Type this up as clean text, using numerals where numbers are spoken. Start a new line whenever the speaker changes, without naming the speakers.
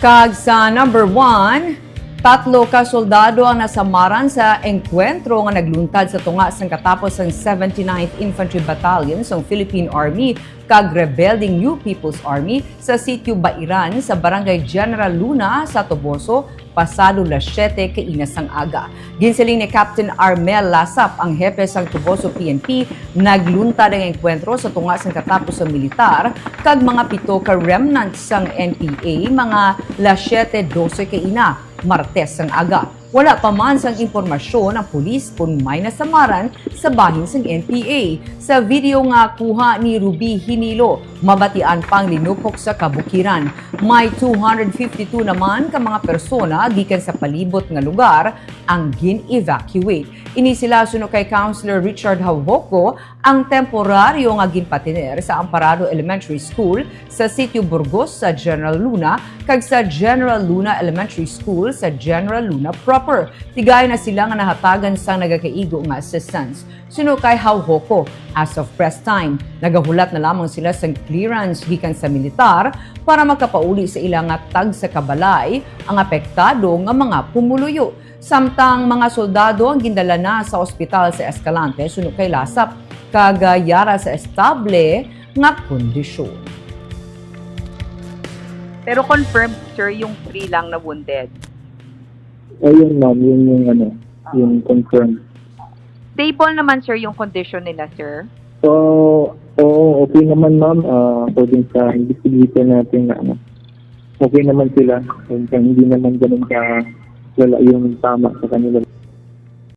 Kag sa number 1, tatlo ka soldado ang nasamaran sa engkwentro nga nagluntad sa tunga sang katapos ang 79th Infantry Battalion sa Philippine Army kag rebelding New People's Army sa sitio Bairan sa Barangay General Luna sa Toboso pasado las 7 kainasang aga. Ginsiling ni Captain Armel Lasap, ang hepe sang Toboso PNP, nagluntad ang engkwentro sa tunga sang katapos sa militar kag mga pito ka remnants sang NPA mga las 7:12 kaina Martes ang aga. Wala pa man sang impormasyon ang pulis kung may nasamaran sa bahin sang NPA. Sa video nga kuha ni Ruby Hinilo, mabatian pang linupok sa kabukiran. May 252 naman ka mga persona gikan sa palibot nga lugar ang gin-evacuate. Ini sila suno kay Councilor Richard Haujoco ang temporaryo nga ginpatiner sa Amparado Elementary School sa Sitio Burgos sa General Luna kag sa General Luna Elementary School sa General Luna proper. Tigay na sila nga nahatagan sang nagakaigo nga assistance. Suno kay Haujoco, as of press time, nagahulat na lamang sila sa clearance gikan sa militar para makapauli sa ilang nga tag sa kabalay ang apektado nga mga pumuluyo. Samtang mga soldado ang gindala na sa ospital sa Escalante suno kay Lasap kagayara sa estable nga kondisyon.
Pero confirmed, sir, yung 3 lang na wounded.
Ayun ma'am, yun yung yung confirm.
Stable naman, sir, yung condition nila, sir.
So, oo, okay naman ma'am, according sa investigator natin na okay naman sila. Hindi naman ganun ka wala yung tama sa kanila.